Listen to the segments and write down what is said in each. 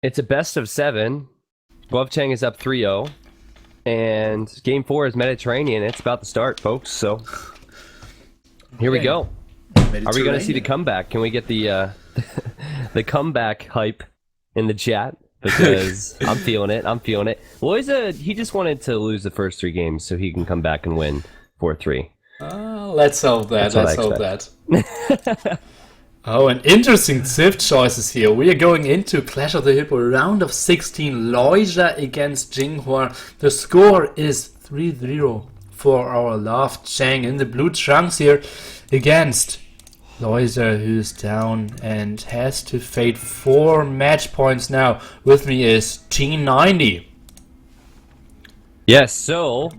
It's a best of 7. Cheng is up 3-0. And game 4 is Mediterranean. It's about to start, folks. So here we go. Are we going to see the comeback? Can we get the the comeback hype in the chat? Because I'm feeling it. Lojza, he just wanted to lose the first 3 games so he can come back and win 4-3. Let's hope that. Oh, and interesting Civ choices here. We are going into Clash of the Hippo round of 16. Lojza against Yinghua. The score is 3-0 for our Love Chang in the blue trunks here against Lojza, who's down and has to fade 4 match points now. With me is T90. Yes, so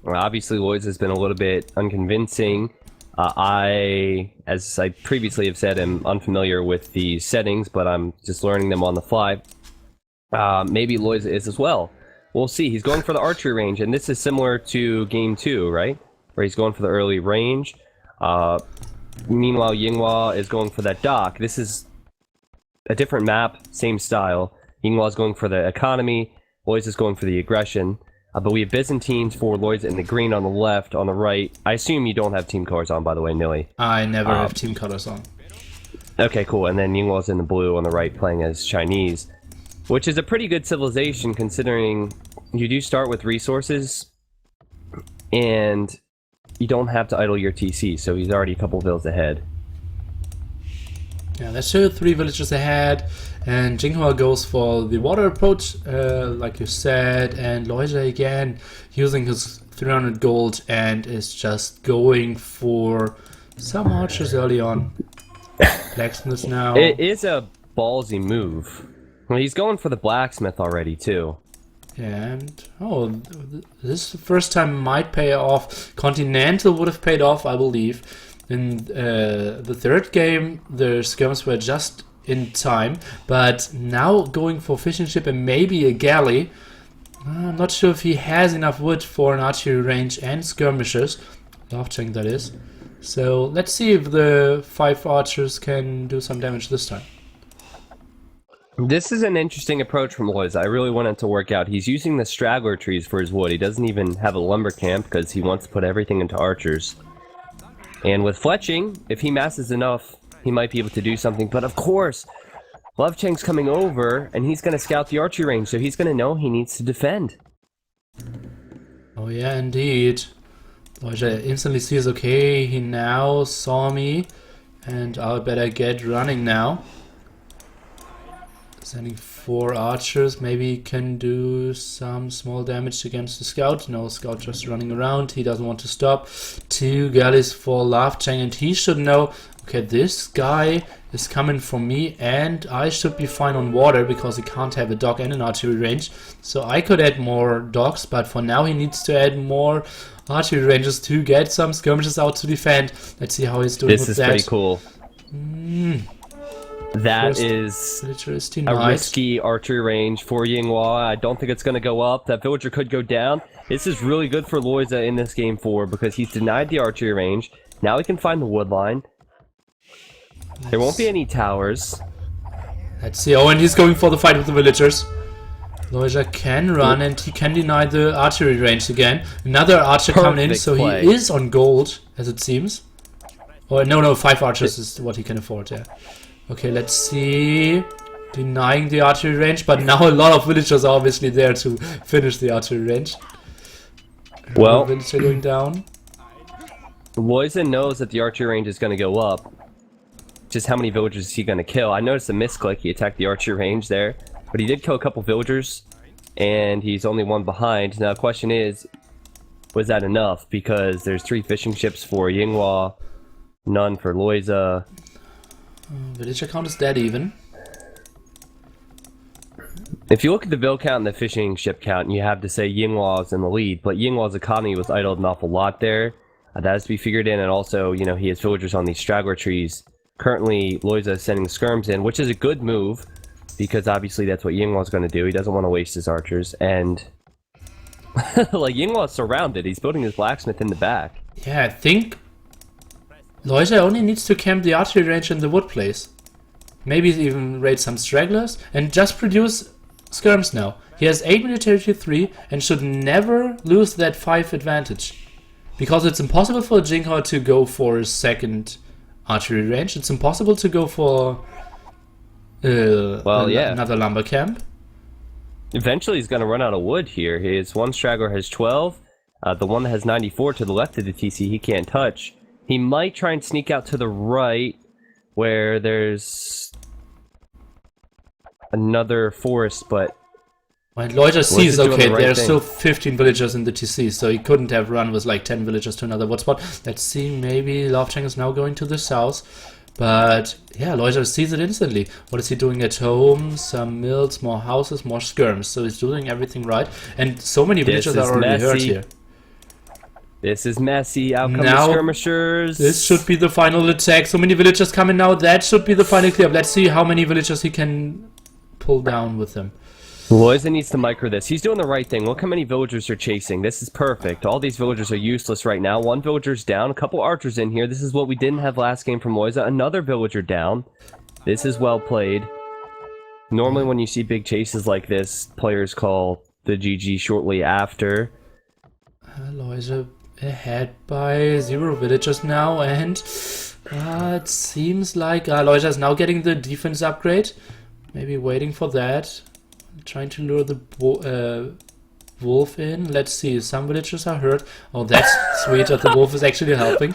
obviously Lojza has been a little bit unconvincing. As I previously have said, am unfamiliar with the settings, but I'm just learning them on the fly. Maybe Lojza is as well. We'll see. He's going for the archery range, and this is similar to game 2, right? Where he's going for the early range. Meanwhile, Yinghua is going for that dock. This is a different map, same style. Yinghua is going for the economy. Lojza is going for the aggression. But we have Byzantines for Lojza in the green on the left, on the right. I assume you don't have team colors on, by the way, Nilly. I never have team colors on. Okay, cool. And then Yinghua's in the blue on the right playing as Chinese. Which is a pretty good civilization considering you do start with resources and you don't have to idle your TC, so he's already a couple villas ahead. Yeah, that's 3 villages ahead, and Yinghua goes for the water approach, like you said, and Lojza again using his 300 gold and is just going for some archers early on. Blacksmith now. It is a ballsy move. Well, he's going for the blacksmith already too. And this first time might pay off. Continental would have paid off, I believe. In the third game, the skirms were just in time, but now going for fishing ship and maybe a galley. I'm not sure if he has enough wood for an archery range and skirmishes. Love Chang, that is. So let's see if the 5 archers can do some damage this time. This is an interesting approach from Lojza. I really want it to work out. He's using the straggler trees for his wood. He doesn't even have a lumber camp because he wants to put everything into archers. And with fletching, if he masses enough, he might be able to do something. But of course, Love Chang's coming over, and he's going to scout the archery range, so he's going to know he needs to defend. Oh yeah, indeed. Lojza instantly sees, okay, he now saw me, and I better get running now. Sending 4 archers, maybe can do some small damage against the scout. No, scout just running around, he doesn't want to stop. 2 galleys for Love Chang, and he should know, okay, this guy is coming for me, and I should be fine on water because he can't have a dock and an archery range. So I could add more docks, but for now he needs to add more archery ranges to get some skirmishes out to defend. Let's see how he's doing with that. This is pretty cool. That is a risky archery range for Yinghua. I don't think it's going to go up. That villager could go down. This is really good for Lojza in this game 4 because he's denied the archery range. Now he can find the wood line. There won't be any towers. Let's see. Oh, and he's going for the fight with the villagers. Lojza can run and he can deny the archery range again. Another archer coming in, so he is on gold, as it seems. Oh, no, 5 archers is what he can afford, yeah. Okay, let's see. Denying the archery range, but now a lot of villagers are obviously there to finish the archery range. Well, villager going down. Lojza knows that the archery range is going to go up. Just how many villagers is he going to kill? I noticed a misclick. He attacked the archery range there, but he did kill a couple villagers, and he's only 1 behind. Now the question is, was that enough? Because there's 3 fishing ships for Yinghua, none for Lojza. Villager count is dead even. If you look at the vill count and the fishing ship count, you have to say Yinghua's in the lead, but Yinghua's economy was idled an awful lot there. That has to be figured in, and also, you know, he has villagers on these straggler trees. Currently, Lojza is sending skirms in, which is a good move, because obviously that's what Yinghua's going to do. He doesn't want to waste his archers, and like, Yinghua's surrounded. He's building his blacksmith in the back. Yeah, I think Lojza only needs to camp the archery range in the wood place. Maybe even raid some stragglers and just produce skirms now. He has 8 military to 3 and should never lose that 5 advantage. Because it's impossible for Yinghua to go for a second archery range. It's impossible to go for another lumber camp. Eventually he's going to run out of wood here. His one straggler has 12. The one that has 94 to the left of the TC he can't touch. He might try and sneak out to the right where there's another forest, but... When Lojza sees, okay, the right there's thing. still 15 villagers in the TC, so he couldn't have run with like 10 villagers to another hotspot. Let's see, maybe Lofchang is now going to the south. But yeah, Lojza sees it instantly. What is he doing at home? Some mills, more houses, more skirms. So he's doing everything right. And so many villagers are already hurt here. This is messy. Out come Now, the skirmishers. This should be the final attack. So many villagers coming now. That should be the final clear up. Let's see how many villagers he can pull down with him. Lojza needs to micro this. He's doing the right thing. Look how many villagers are chasing. This is perfect. All these villagers are useless right now. One villager's down. A couple archers in here. This is what we didn't have last game from Lojza. Another villager down. This is well played. Normally when you see big chases like this, players call the GG shortly after. Lojza ahead by 0 villagers now, and it seems like Lojza is now getting the defense upgrade. Maybe waiting for that. Trying to lure the wolf in. Let's see, some villagers are hurt. Oh, that's sweet that the wolf is actually helping.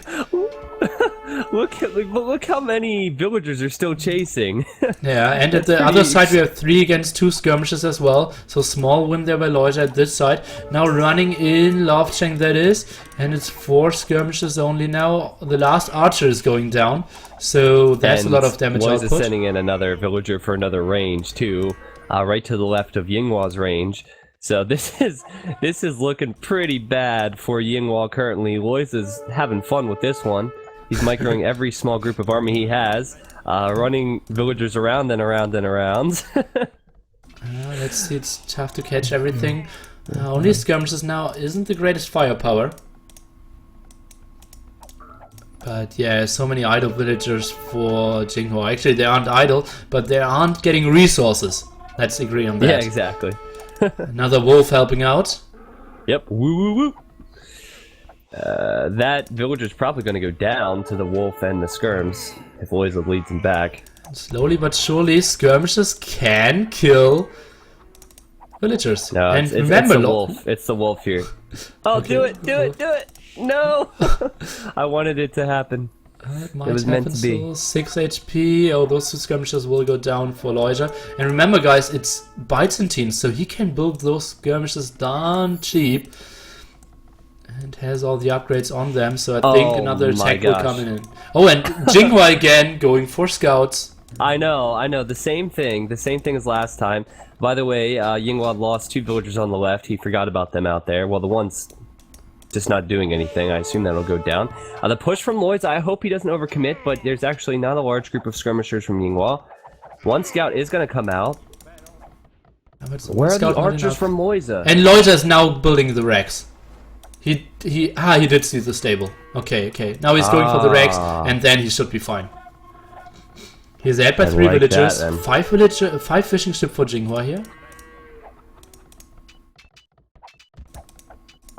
Look how many villagers are still chasing. Yeah, and at the other side we have 3 against 2 skirmishes as well. So small win there by Lojza at this side. Now running in Lofchang, that is. And it's 4 skirmishes only now. The last archer is going down. So that's a lot of damage Lojza output. sending in another villager for another range too. Right to the left of Yinghua's range. So this is looking pretty bad for Yinghua currently. Lojza's having fun with this one. He's microing every small group of army he has, running villagers around and around and around. Let's see, it's tough to catch everything. Only skirmishes now isn't the greatest firepower. But yeah, so many idle villagers for Yinghua. Actually, they aren't idle, but they aren't getting resources. Let's agree on that. Yeah, exactly. Another wolf helping out. Yep, woo woo woo. That villager's probably going to go down to the wolf and the skirms if Lojza leads him back. Slowly but surely, skirmishes can kill villagers. No, and it's remember, the wolf. It's the wolf here. Oh, Okay. do it! No! I wanted it to happen. It might was meant to be. So 6 HP. Oh, those 2 skirmishes will go down for Lojza. And remember, guys, it's Byzantine, so he can build those skirmishes darn cheap. And has all the upgrades on them, so I think another attack will come in. Oh, and Yinghua again going for scouts. I know. The same thing as last time. By the way, Yinghua lost 2 villagers on the left. He forgot about them out there. Well, the one's just not doing anything. I assume that'll go down. The push from Lojza, I hope he doesn't overcommit, but there's actually not a large group of skirmishers from Yinghua. One scout is going to come out. Where are the archers from Lojza? And Lojza is now building the racks. He did see the stable. Okay. Now he's going for the racks, and then he should be fine. He's ahead by 3 villagers. 5 fishing ship for Yinghua here.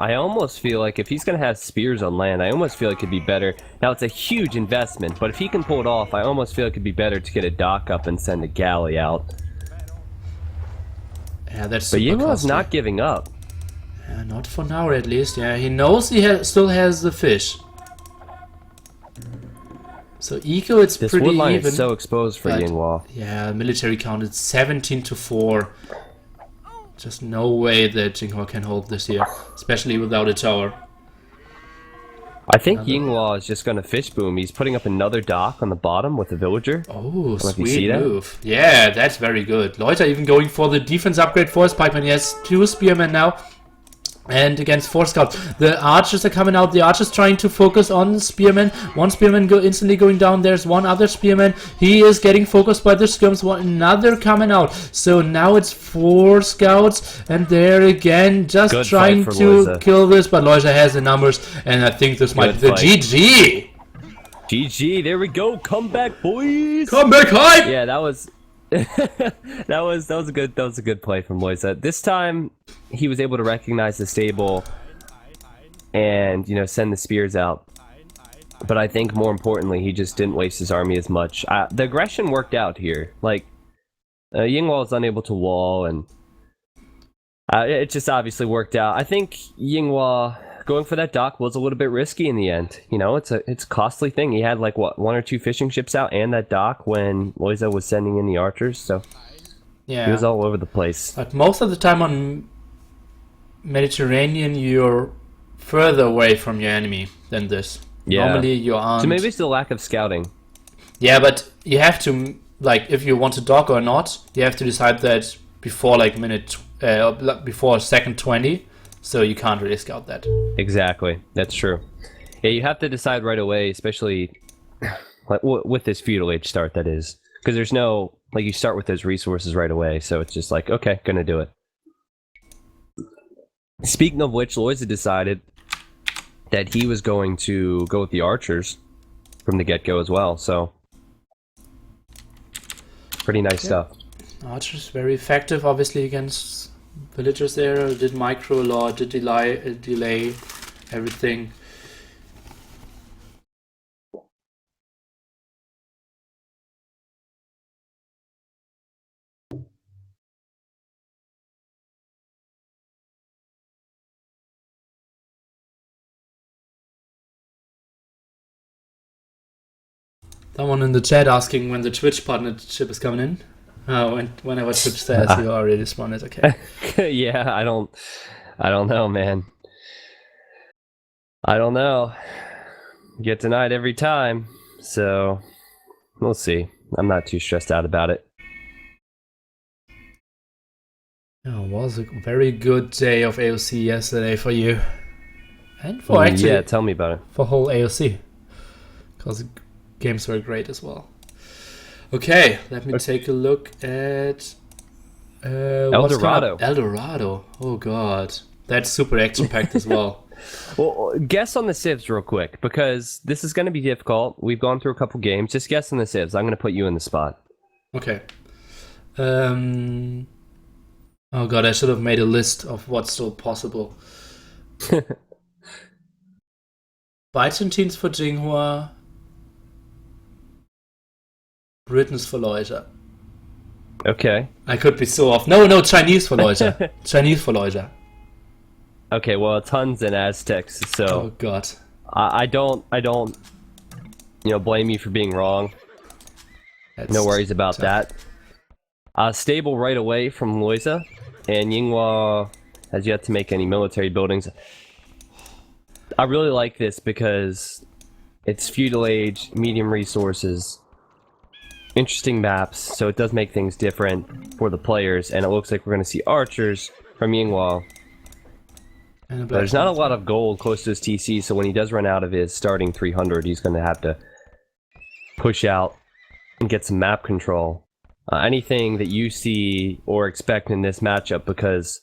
I almost feel like if he's going to have spears on land, I almost feel like it'd be better. Now, it's a huge investment, but if he can pull it off, I almost feel like it'd be better to get a dock up and send a galley out. Yeah, that's But super Yinghua's costly. not giving up. Yeah, not for now at least. Yeah, he knows he still has the fish. So eco, it's This pretty wood line even. is so exposed for but Yinghua. yeah, military count is 17-4. Just no way that Yinghua can hold this here, especially without a tower. I think Yinghua is just going to fish boom. He's putting up another dock on the bottom with a villager. Oh, if you sweet see that. move. Yeah, that's very good. Lojza even going for the defense upgrade for his pikeman. He has 2 spearmen now. And against 4 scouts. The archers are coming out. The archers trying to focus on spearmen. 1 spearman instantly going down. There's 1 other spearman. He is getting focused by the skirms. Another coming out. So now it's 4 scouts. And there again, just Good trying fight for to Lojza. kill this. But Lojza has the numbers. And I think this might be the fight. GG. GG, there we go. Come back, boys. Come back, hype! Yeah, that was that was a good play from Lojza. This time he was able to recognize the stable and, you know, send the spears out. But I think more importantly, he just didn't waste his army as much. The aggression worked out here. Like, Yinghua was unable to wall, and it just obviously worked out. I think Yinghua going for that dock was a little bit risky in the end. You know, it's a costly thing. He had like what, 1 or 2 fishing ships out and that dock when Lojza was sending in the archers, so Yeah. he was all over the place. But most of the time on Mediterranean, you're further away from your enemy than this. Yeah. Normally you aren't. So maybe it's the lack of scouting. Yeah, but you have to, like, if you want to dock or not, you have to decide that before like before second 20. So you can't really scout that. Exactly, that's true. Yeah, you have to decide right away, especially like, with this feudal age start, that is. Because there's no, like, you start with those resources right away, so it's just like, okay, gonna do it. Speaking of which, Lojza decided that he was going to go with the archers from the get-go as well, so pretty nice stuff. Archers very effective, obviously, against villagers there. Did micro a lot, did delay everything. Someone in the chat asking when the Twitch partnership is coming in. Oh, and whenever Twitch says, you already responded. Okay. Yeah, I don't know, man. I don't know. Get denied every time, so we'll see. I'm not too stressed out about it. Oh, it was a very good day of AOC yesterday for you. And for actually, yeah, tell me about it. for whole AOC. Because the games were great as well. Okay, let me take a look at El Dorado. El Dorado. Oh god, that's super action-packed as well. Well, guess on the civs real quick, because this is going to be difficult. We've gone through a couple games. Just guess on the civs. I'm going to put you in the spot. Okay. Oh god, I should have made a list of what's still possible. Byzantines for Yinghua. Britons for Lojza. Okay. I could be so off. No, Chinese for Lojza. Chinese for Lojza. Okay, well, tons in Aztecs, so Oh god. I don't, you know, blame you for being wrong. That's No worries about tough. that. Stable right away from Lojza, and Yinghua has yet to make any military buildings. I really like this because it's feudal age, medium resources, interesting maps, so it does make things different for the players, and it looks like we're going to see archers from Yinghua. And a There's not a blacksmith. lot of gold close to his TC, so when he does run out of his starting 300, he's going to have to push out and get some map control. Anything that you see or expect in this matchup, because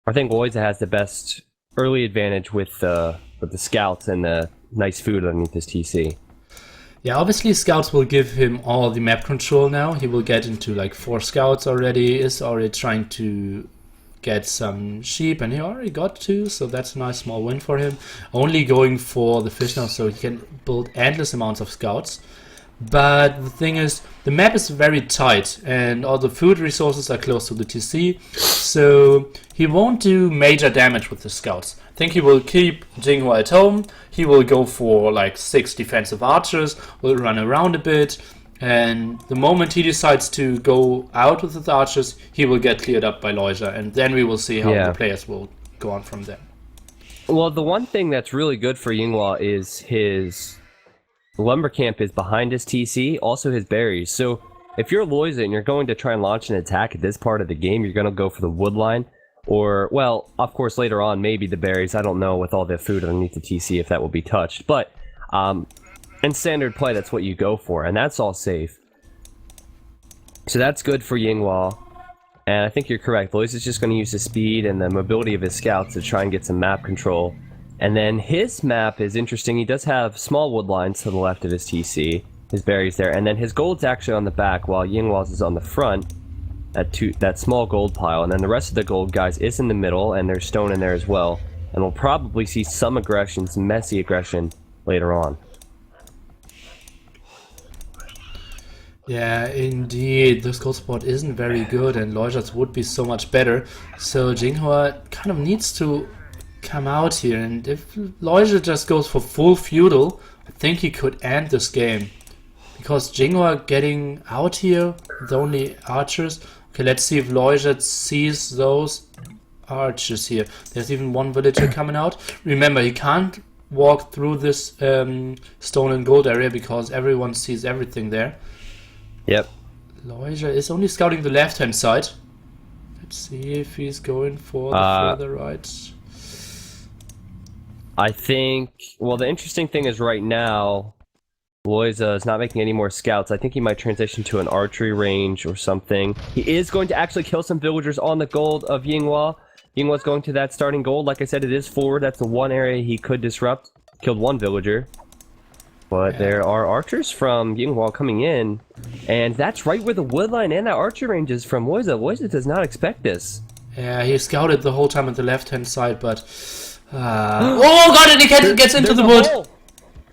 I think Lojza has the best early advantage with the scouts and the nice food underneath his TC. Yeah, obviously scouts will give him all the map control now. He will get into like 4 scouts already, is already trying to get some sheep, and he already got 2, so that's a nice small win for him. Only going for the fish now, so he can build endless amounts of scouts. But the thing is, the map is very tight, and all the food resources are close to the TC, so he won't do major damage with the scouts. I think he will keep Yinghua at home. He will go for like 6 defensive archers, will run around a bit, and the moment he decides to go out with his archers, he will get cleared up by Lojza, and then we will see how Yeah. the players will go on from there. Well, the one thing that's really good for Yinghua is his lumber camp is behind his TC, also his berries. So if you're Lojza and you're going to try and launch an attack at this part of the game, you're going to go for the wood line. Or, well, of course, later on, maybe the berries. I don't know with all the food underneath the TC if that will be touched. But in standard play, that's what you go for, and that's all safe. So that's good for Yinghua. And I think you're correct. Lojza's just going to use the speed and the mobility of his scouts to try and get some map control And then his map is interesting. He does have small wood lines to the left of his TC. His berries there. And then his gold's actually on the back while Yinghua's is on the front. That small gold pile. And then the rest of the gold guys is in the middle, and there's stone in there as well. And we'll probably see some aggression, some messy aggression later on. Yeah, indeed. This gold spot isn't very good, and Lojza's would be so much better. So Yinghua kind of needs to come out here, and if Lojza just goes for full feudal, I think he could end this game. Because Yinghua getting out here with only archers. Okay, let's see if Lojza sees those archers here. There's even one villager coming out. Remember, he can't walk through this stone and gold area because everyone sees everything there. Yep. Lojza is only scouting the left-hand side. Let's see if he's going for the further right. I think, well, the interesting thing is right now, Lojza is not making any more scouts. I think he might transition to an archery range or something. He is going to actually kill some villagers on the gold of Yinghua. Yinghua's going to that starting gold. Like I said, it is forward. That's the one area he could disrupt. Killed one villager. But there are archers from Yinghua coming in, and that's right where the woodline and that archer range is from Lojza. Lojza does not expect this. Yeah, he scouted the whole time on the left-hand side, but... oh god, and he gets into the wood! Hole.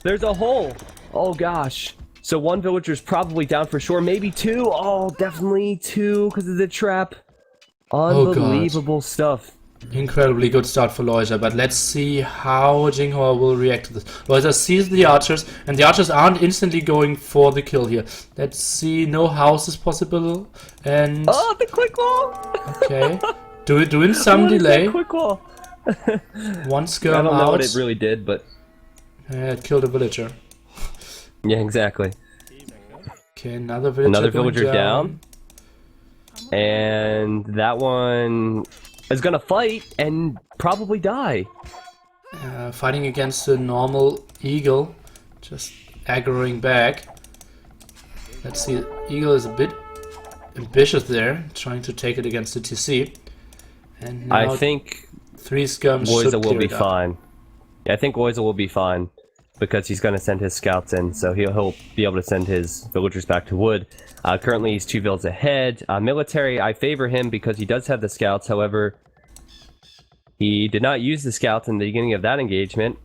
There's a hole! Oh gosh. So one villager's probably down for sure, maybe two. Oh, definitely two because of the trap. Unbelievable stuff. Incredibly good start for Lojza, but let's see how Yinghua will react to this. Lojza sees the archers, and the archers aren't instantly going for the kill here. Let's see, no house is possible, and... oh, the quick wall! Okay, doing some delay. Quick wall? One skirm out. I don't know what it really did, but... it killed a villager. Yeah, exactly. Okay, another villager down. And that one is gonna fight and probably die. Fighting against a normal eagle, just aggroing back. Let's see, eagle is a bit ambitious there, trying to take it against the TC. And now I think 3 skirms Lojza will be fine. Yeah, I think Lojza will be fine because he's going to send his scouts in, so he'll be able to send his villagers back to wood. Currently, he's 2 villas ahead. Military, I favor him because he does have the scouts. However, he did not use the scouts in the beginning of that engagement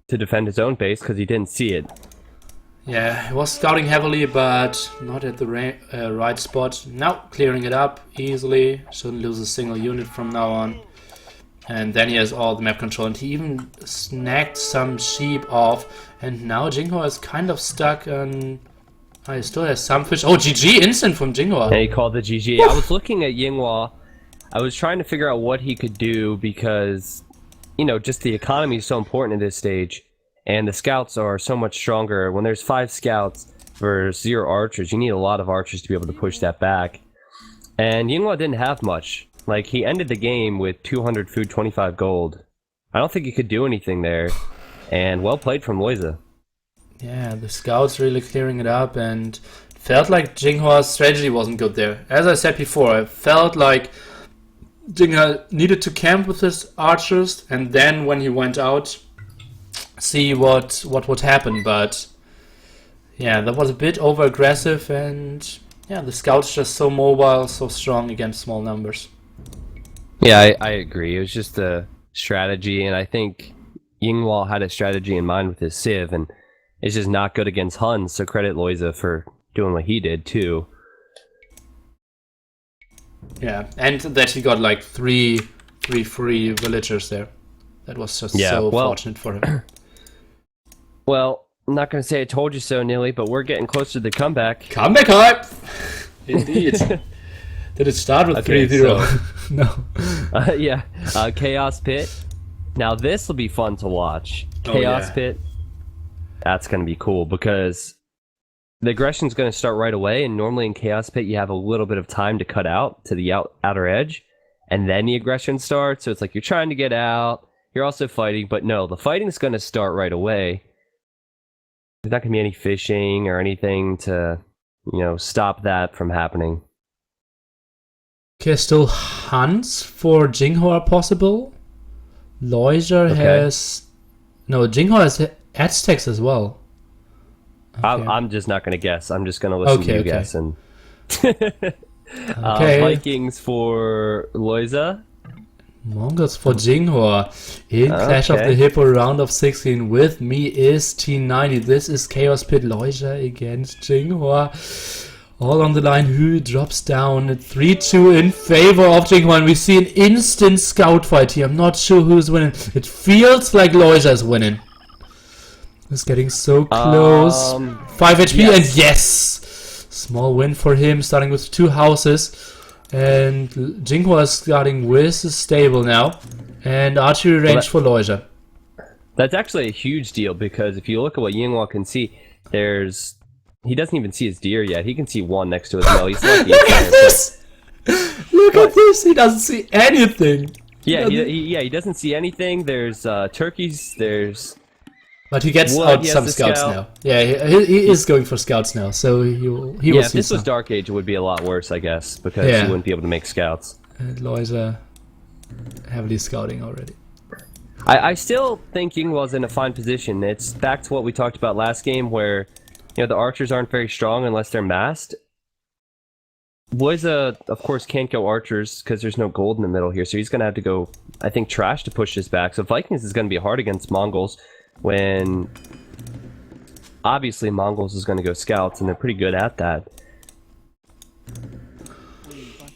to defend his own base because he didn't see it. Yeah, he was scouting heavily, but not at the right spot. Now clearing it up easily. Shouldn't lose a single unit from now on. And then he has all the map control, and he even snagged some sheep off. And now Yinghua is kind of stuck on... oh, he still has some fish. Oh, GG instant from Yinghua. And he called the GG. I was looking at Yinghua. I was trying to figure out what he could do because, you know, just the economy is so important at this stage. And the scouts are so much stronger. When there's 5 scouts versus 0 archers, you need a lot of archers to be able to push that back. And Yinghua didn't have much. Like, he ended the game with 200 food, 25 gold. I don't think he could do anything there. And well played from Lojza. Yeah, the scouts really clearing it up, and felt like Yinghua's strategy wasn't good there. As I said before, I felt like Yinghua needed to camp with his archers, and then when he went out, see what would happen. But yeah, that was a bit over aggressive, and yeah, the scouts just so mobile, so strong against small numbers. Yeah, I agree. It was just a strategy, and I think Yinghua had a strategy in mind with his Civ, and it's just not good against Huns, so credit Lojza for doing what he did, too. Yeah, and that he got like three free villagers there. That was just so fortunate for him. Well, I'm not going to say I told you so, Nilly, but we're getting close to the comeback. Comeback hype! Indeed. Did it start with 3-0? No. Yeah. Chaos Pit. Now this will be fun to watch. Chaos Pit. That's going to be cool because the aggression's going to start right away, and normally in Chaos Pit you have a little bit of time to cut out to the outer edge, and then the aggression starts. So it's like you're trying to get out, you're also fighting, but no, the fighting's going to start right away. There's not going to be any fishing or anything to, you know, stop that from happening. Okay, still hunts for Yinghua possible. Lojza Okay. has... No, Yinghua has Aztecs as well. I'm just not going to guess. I'm just going to listen to you Okay. guess. And Okay. Vikings for Lojza. Mongols for Yinghua. In Clash of the Okay. Hippo round of 16 with me is T90. This is Chaos Pit Lojza against Yinghua. All on the line. Who drops down at 3-2 in favor of Yinghua. And we see an instant scout fight here. I'm not sure who's winning. It feels like Lojza is winning. It's getting so close. 5 HP yes. and yes! Small win for him, starting with 2 houses. And Yinghua is starting with a stable now. And archery range for Lojza. That's actually a huge deal because if you look at what Yinghua can see, he doesn't even see his deer yet. He can see one next to his mill. He's lucky. Look at this! Look at this! He doesn't see anything. He doesn't see anything. There's turkeys. There's But he gets wood. out He has some the scouts scout. now. Yeah, he is going for scouts now, so he will Yeah, see if this some. was Dark Age, it would be a lot worse, I guess, because Yeah. you wouldn't be able to make scouts. And Lojza heavily scouting already. I still think Yinghua's in a fine position. It's back to what we talked about last game, where the archers aren't very strong unless they're masked. Lojza, of course, can't go archers because there's no gold in the middle here, so he's going to have to go, I think, trash to push this back. So Vikings is going to be hard against Mongols when obviously Mongols is going to go scouts, and they're pretty good at that.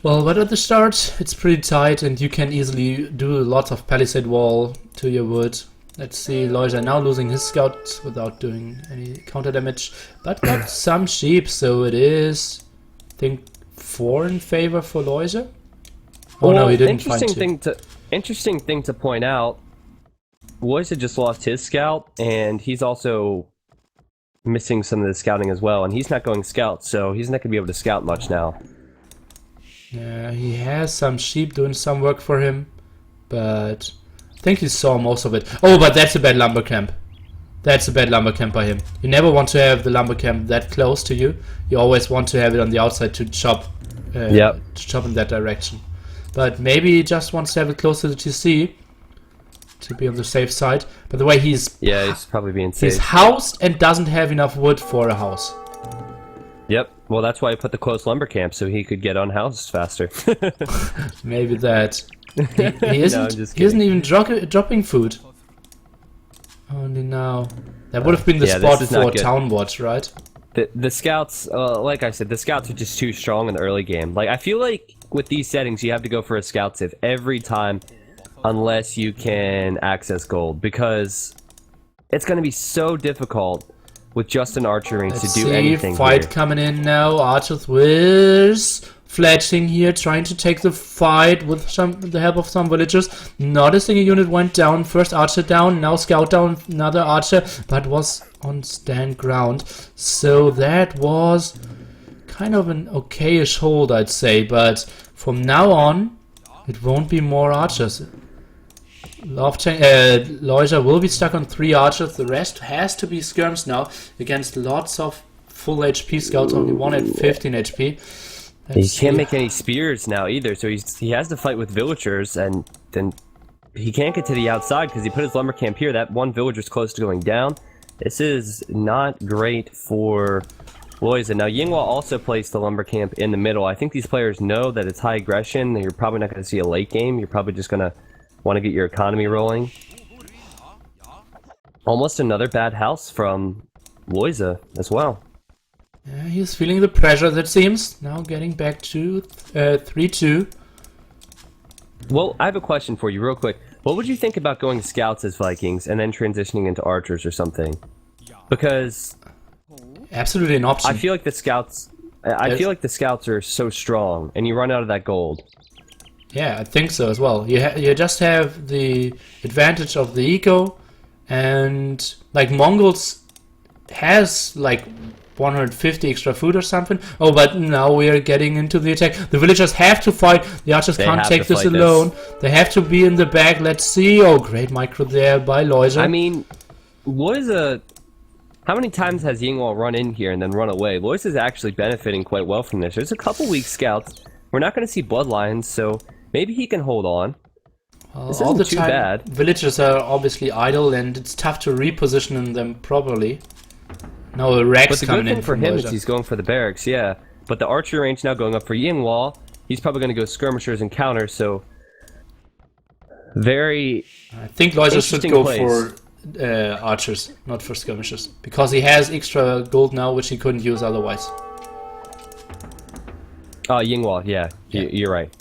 Well, but at the start, it's pretty tight, and you can easily do lots of palisade wall to your wood. Let's see, Lojza now losing his scouts without doing any counter damage, but got some sheep, so it is, I think, 4 in favor for Lojza. Oh no, he didn't find 2. Interesting thing to point out, Lojza just lost his scout, and he's also missing some of the scouting as well, and he's not going scout, so he's not going to be able to scout much now. Yeah, he has some sheep doing some work for him, but I think he saw most of it. Oh, but that's a bad lumber camp. That's a bad lumber camp by him. You never want to have the lumber camp that close to you. You always want to have it on the outside to chop. To chop in that direction. But maybe he just wants to have it close to the TC to be on the safe side. By the way, he's probably being safe. He's housed and doesn't have enough wood for a house. Yep. Well, that's why I put the close lumber camp so he could get unhoused faster. Maybe that. He isn't. No, I'm just he isn't kidding. even dropping food. Only now. That would have been the yeah, spot this is for not good. town watch, right? The scouts, like I said, the scouts are just too strong in the early game. Like, I feel like with these settings, you have to go for a scout save every time unless you can access gold, because it's going to be so difficult with just an archer ring to do anything Fight here. coming in now. Archers with fletching here, trying to take the fight with the help of some villagers. Not a single unit went down. First archer down, now scout down, another archer, but was on stand ground. So that was kind of an okayish hold, I'd say, but from now on, it won't be more archers. Lojza will be stuck on 3 archers. The rest has to be skirms now against lots of full HP scouts. Only one at 15 HP. He can't make any spears now either, so he has to fight with villagers, and then he can't get to the outside because he put his lumber camp here. That one villager's close to going down. This is not great for Lojza. Now, Yinghua also placed the lumber camp in the middle. I think these players know that it's high aggression. You're probably not going to see a late game. You're probably just going to want to get your economy rolling. Almost another bad house from Lojza as well. Yeah, he's feeling the pressure, that seems. Now getting back to 3-2. Well, I have a question for you real quick. What would you think about going scouts as Vikings and then transitioning into archers or something? Because Absolutely an option. I feel like the scouts are so strong, and you run out of that gold. Yeah, I think so as well. You just have the advantage of the eco, and like Mongols has like 150 extra food or something. Oh, but now we are getting into the attack. The villagers have to fight. The archers can't take this alone. They have to be in the back. Let's see. Oh, great micro there by Lojza. I mean, Lojza... How many times has Yinghua run in here and then run away? Lojza is actually benefiting quite well from this. There's a couple weak scouts. We're not going to see bloodlines, so maybe he can hold on. This all isn't the too time, bad. villagers are obviously idle, and it's tough to reposition them properly. Now a Rex But the coming good thing in for from him is Lojza. he's going for the barracks, yeah. But the archery range now going up for Yinghua. He's probably going to go skirmishers and counters, so... Very... I think Lojza should interesting go plays. for archers, not for skirmishers. Because he has extra gold now, which he couldn't use otherwise. Yinghua, yeah. You're right.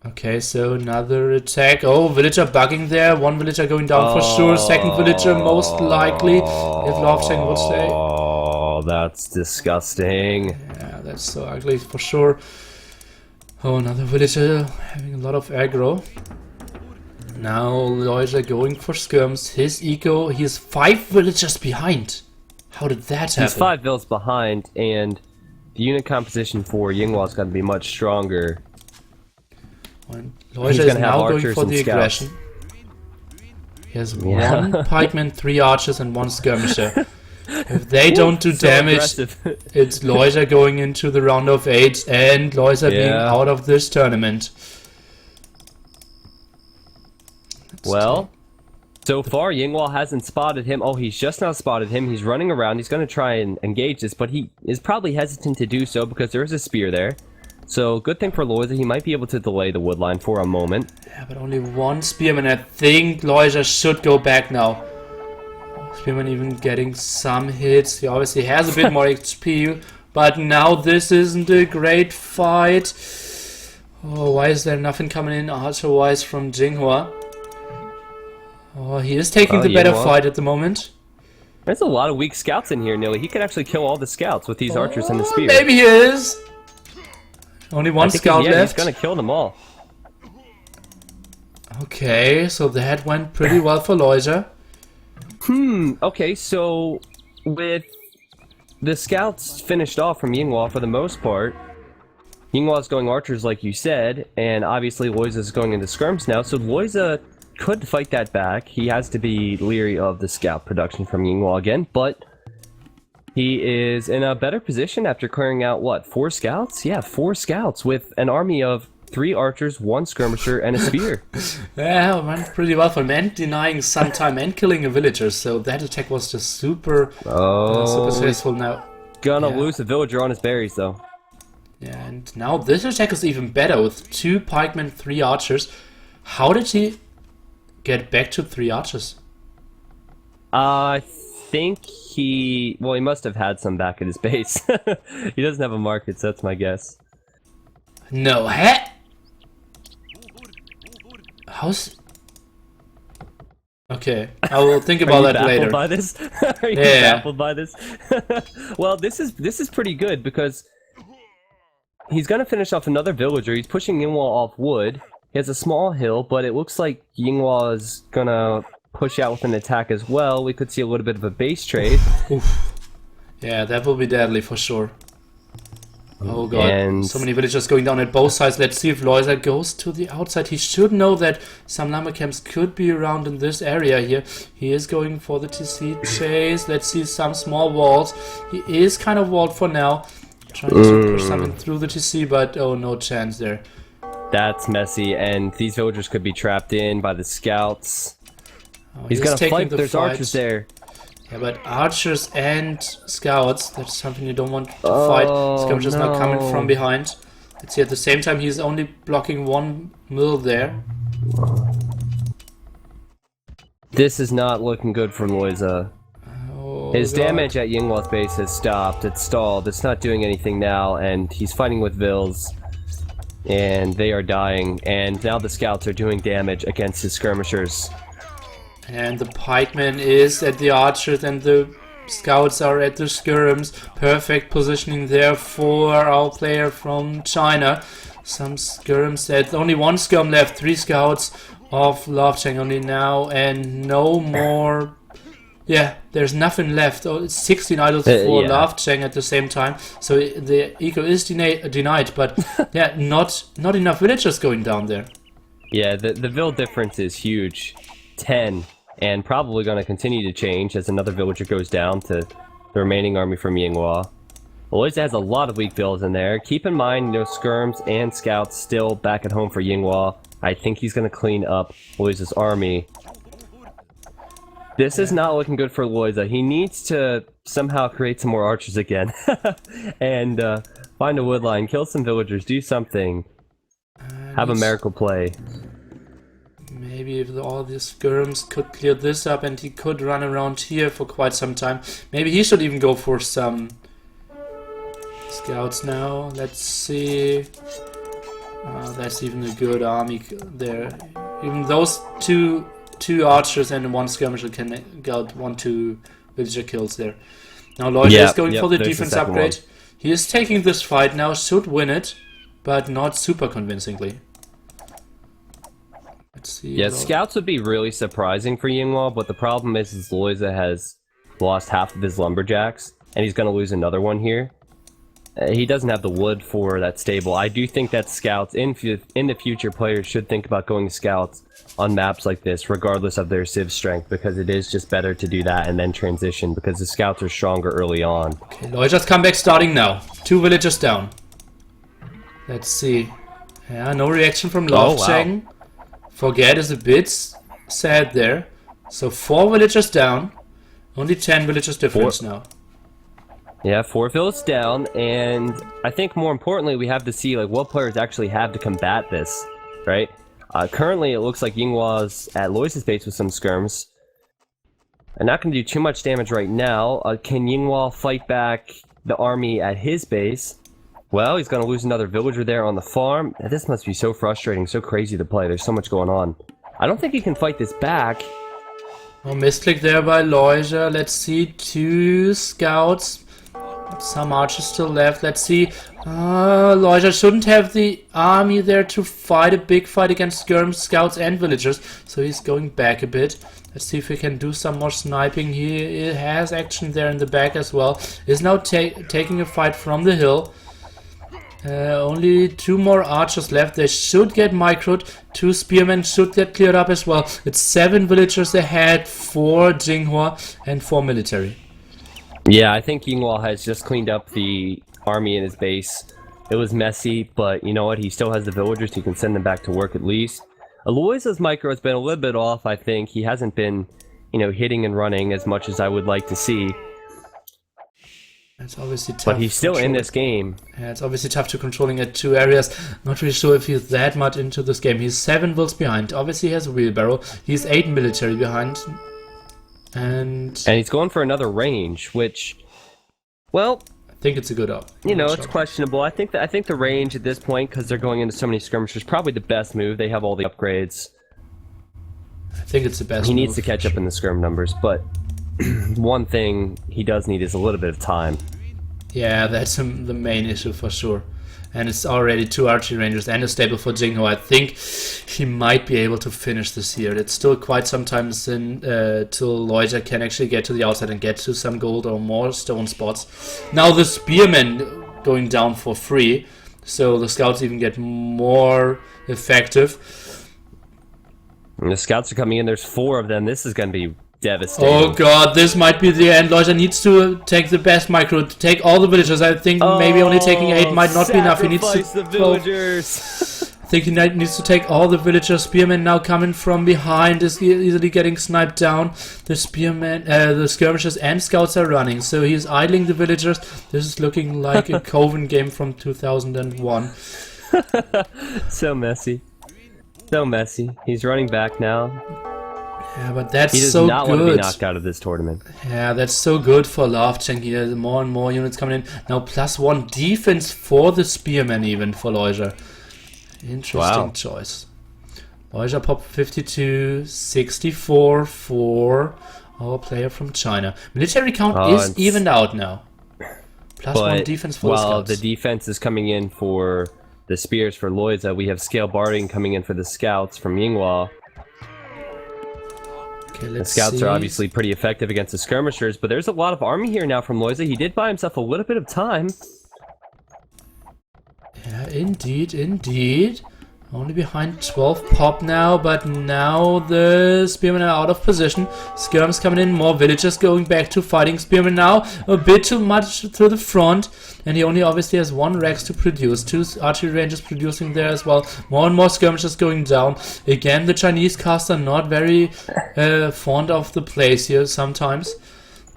Okay, so another attack. Oh, villager bugging there. One villager going down for sure. Second villager most likely, if Lofting would say. Oh, that's disgusting. Yeah, that's so ugly for sure. Oh, another villager having a lot of aggro. Now Lojza going for skirms. His eco, he is 5 villagers behind. How did that happen? He's 5 vills behind, and the unit composition for Yinghua's got to be much stronger. And He's Lojza is gonna have now going archers for and the scouts. aggression. He has Yeah. 1 pikeman, 3 archers, and 1 skirmisher. If they don't do So damage, aggressive. it's Lojza going into the round of 8 and Lojza being Yeah. out of this tournament. Well, so far Yinghua hasn't spotted him. Oh, he's just now spotted him. He's running around. He's going to try and engage this, but he is probably hesitant to do so because there is a spear there. So good thing for Lojza, he might be able to delay the wood line for a moment. Yeah, but only 1 spearman. I think Lojza should go back now. Spearman even getting some hits. He obviously has a bit more XP, but now this isn't a great fight. Oh, why is there nothing coming in archer-wise from Yinghua? Oh, he is taking the better Yinghua. fight at the moment. There's a lot of weak scouts in here, Nilly. He could actually kill all the scouts with these archers and the spear. Maybe he is. Only 1 I think scout he's left. going to kill them all. Okay, so that went pretty well for Lojza. Okay, so with the scouts finished off from Yinghua for the most part, Yinghua's going archers like you said, and obviously Lojza's going into skirms now, so Lojza could fight that back. He has to be leery of the scout production from Yinghua again, but he is in a better position after clearing out, what, 4 scouts? Yeah, 4 scouts with an army of 3 archers, 1 skirmisher, and a spear. Yeah, it went pretty well for him, and denying some time and killing a villager, so that attack was just super successful now. Gonna Yeah. lose a villager on his berries, though. Yeah, and now this attack is even better with 2 pikemen, 3 archers. How did he get back to 3 archers? I think he must have had some back at his base. He doesn't have a market, so that's my guess. No, how's... Okay, I will think about that later. By this? Are you Yeah. baffled by this? Well, this is pretty good because he's gonna finish off another villager. He's pushing Yinghua off wood. He has a small hill, but it looks like Yinghua is gonna push out with an attack as well. We could see a little bit of a base trade. Yeah, that will be deadly for sure. Oh god, And- so many villagers going down at both sides. Let's see if Lojza goes to the outside. He should know that some lumber camps could be around in this area here. He is going for the TC chase. Let's see some small walls. He is kind of walled for now. Trying to push something through the TC, but oh, no chance there. That's messy, and these villagers could be trapped in by the scouts. Oh, He's he is gonna taking fight, the there's fight. archers there. Yeah, but archers and scouts, that's something you don't want to fight. Skirmishers not coming no. from behind. Let's see, at the same time, he's only blocking 1 mill there. This is not looking good for Lojza. Oh, His God. damage at Yinghua's base has stopped. It's stalled. It's not doing anything now, and he's fighting with Vills. And they are dying, and now the scouts are doing damage against his skirmishers. And the pikeman is at the archers and the scouts are at the skirms. Perfect positioning there for our player from China. Some skirms set. Only 1 skirm left. 3 scouts of Lofting only now. And no more... Yeah, there's nothing left. Oh, it's 16 idols for yeah. Lofting at the same time. So the eco is denied. But yeah, not enough villagers going down there. Yeah, the Vill difference is huge. 10. And probably going to continue to change as another villager goes down to the remaining army from Yinghua. Lojza has a lot of weak Vills in there. Keep in mind, skirms and scouts still back at home for Yinghua. I think he's going to clean up Lojza's army. This is not looking good for Lojza. He needs to somehow create some more archers again. And find a wood line, kill some villagers, do something. Have a miracle play. Maybe if all these skirms could clear this up and he could run around here for quite some time. Maybe he should even go for some scouts now. Let's see. That's even a good army there. Even those two archers and one skirmisher can get 1-2 villager kills there. Now Lojza is going for the defense upgrade. He is taking this fight now, should win it, but not super convincingly. Let's see. Yeah, scouts would be really surprising for Yinghua, but the problem is Lojza has lost half of his lumberjacks, and he's going to lose another one here. He doesn't have the wood for that stable. I do think that scouts, in the future, players should think about going scouts on maps like this, regardless of their civ strength, because it is just better to do that and then transition, because the scouts are stronger early on. Okay, Lojza's comeback starting now. 2 villagers down. Let's see. Yeah, no reaction from Lojza. Wow. Forget is a bit sad there. So 4 villagers down. Only 10 villagers difference now. Yeah, 4 villages down, and I think more importantly, we have to see like what players actually have to combat this, right? Currently, it looks like Yinghua's at Lojza's base with some skirms. And not going to do too much damage right now. Can Yinghua fight back the army at his base? Well, he's going to lose another villager there on the farm. This must be so frustrating, so crazy to play. There's so much going on. I don't think he can fight this back. Oh, misclick there by Lojza. Let's see, 2 scouts. Some archers still left. Let's see. Lojza shouldn't have the army there to fight a big fight against skirms, scouts, and villagers. So he's going back a bit. Let's see if we can do some more sniping. He has action there in the back as well. Is now taking a fight from the hill. Only 2 more archers left. They should get microed. 2 spearmen should get cleared up as well. It's 7 villagers ahead for Yinghua and 4 military. Yeah, I think Yinghua has just cleaned up the army in his base. It was messy, but you know what? He still has the villagers. He can send them back to work at least. Lojza's micro has been a little bit off, I think. He hasn't been, hitting and running as much as I would like to see. It's obviously tough. But he's still in this game. Yeah, it's obviously tough to controlling at 2 areas. Not really sure if he's that much into this game. He's 7 vills behind. Obviously he has a wheelbarrow. He's 8 military behind. And he's going for another range, which, well, I think it's a good up. It's questionable. I think the range at this point, because they're going into so many skirmishers, is probably the best move. They have all the upgrades. I think it's the best. He needs to catch up in the skirm numbers, but one thing he does need is a little bit of time. Yeah, that's the main issue for sure. And it's already 2 archery rangers and a stable for Yinghua. I think he might be able to finish this here. It's still quite some time till Lojza can actually get to the outside and get to some gold or more stone spots. Now the spearmen going down for free, so the scouts even get more effective. And the scouts are coming in. There's 4 of them. This is going to be devastating. Oh god, this might be the end. Lojza needs to take the best micro, to take all the villagers. I think maybe only taking 8 might not be enough. He needs to the villagers. I think he needs to take all the villagers. Spearmen now coming from behind is easily getting sniped down. The spearmen, the skirmishers and scouts are running, so he's idling the villagers. This is looking like a Coven game from 2001. So messy. So messy. He's running back now. Yeah, but that's he does so not good. want to be knocked out of this tournament. Yeah, that's so good for Lofcheng here. More and more units coming in. Now +1 defense for the spearmen even for Lojza. Interesting choice. Lojza pop 52, 64 for our player from China. Military count is evened out now. +1 defense for the scouts. While the defense is coming in for the spears for Lojza, we have scale barding coming in for the scouts from Yinghua. Okay, the scouts are obviously pretty effective against the skirmishers, but there's a lot of army here now from Lojza. He did buy himself a little bit of time. Yeah, indeed, indeed. Only behind 12 pop now, but now the Spearmen are out of position. Skirms coming in, more villagers going back to fighting Spearmen now. A bit too much through the front, and he only obviously has 1 Rex to produce. 2 archery rangers producing there as well. More and more skirmishes going down. Again, the Chinese cast are not very fond of the place here sometimes.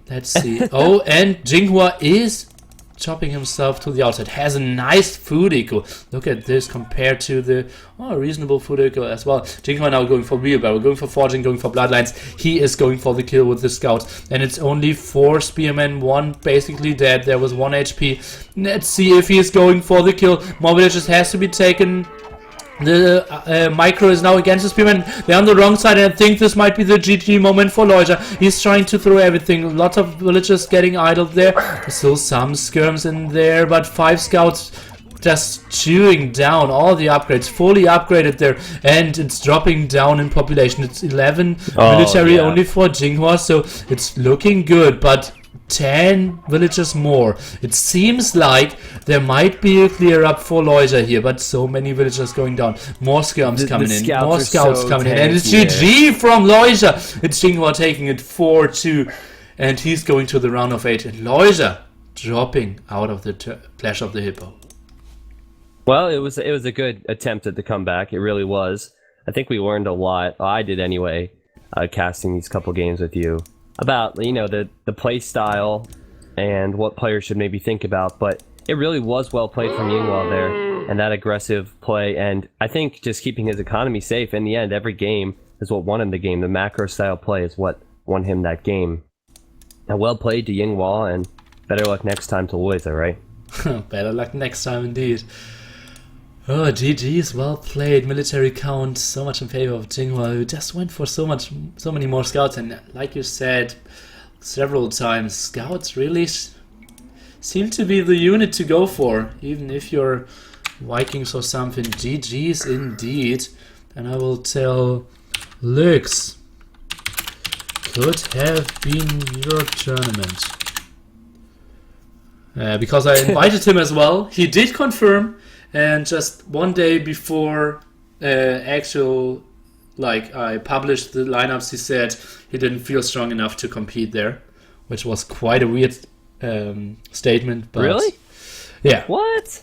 Let's see. Oh, and Yinghua is chopping himself to the outside. Has a nice food eco. Look at this compared to the reasonable food eco as well. Yinghua now going for wheelbarrow, going for forging, going for bloodlines. He is going for the kill with the scouts. And it's only 4 spearmen, 1 basically dead. There was 1 HP. Let's see if he is going for the kill. More villages has to be taken. The micro is now against the spearman. They're on the wrong side, and I think this might be the GG moment for Lojza. He's trying to throw everything. Lots of villagers getting idled there. Still some skirms in there, but 5 scouts just chewing down all the upgrades. Fully upgraded there, and it's dropping down in population. It's 11 military only for Yinghua, so it's looking good, but 10 villages more. It seems like there might be a clear up for Lojza here, but so many villagers going down. More skirms coming in, more scouts coming in, and it's GG from Lojza. It's Yinghua taking it 4-2, and he's going to the round of 8. And Lojza dropping out of the Clash of the Hippo. Well, it was a good attempt at the comeback. It really was. I think we learned a lot. I did anyway, casting these couple games with you, about the play style and what players should maybe think about, but it really was well played from Yinghua there, and that aggressive play, and I think just keeping his economy safe in the end. Every game is what won him the game. The macro style play is what won him that game. And well played to Yinghua, and better luck next time to Lojza, right? Better luck next time indeed. Oh, GG's, well played. Military count so much in favor of Yinghua, who just went for so many more scouts. And like you said several times, scouts really seem to be the unit to go for, even if you're Vikings or something. GG's indeed. And I will tell Lux, could have been your tournament. Because I invited him as well. He did confirm. And just one day before I published the lineups, he said he didn't feel strong enough to compete there, which was quite a weird statement. But really? Yeah. What?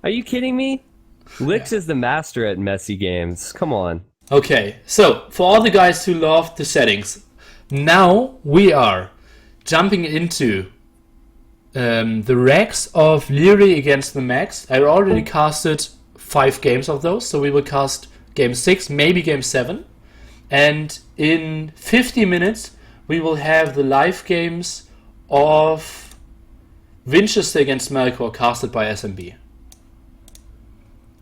Are you kidding me? Lix is the master at messy games. Come on. Okay, so for all the guys who love the settings, now we are jumping into the Rex of Leary against the Max. I already casted 5 games of those, so we will cast game 6, maybe game 7. And in 50 minutes, we will have the live games of Winchester against Melkor casted by SMB.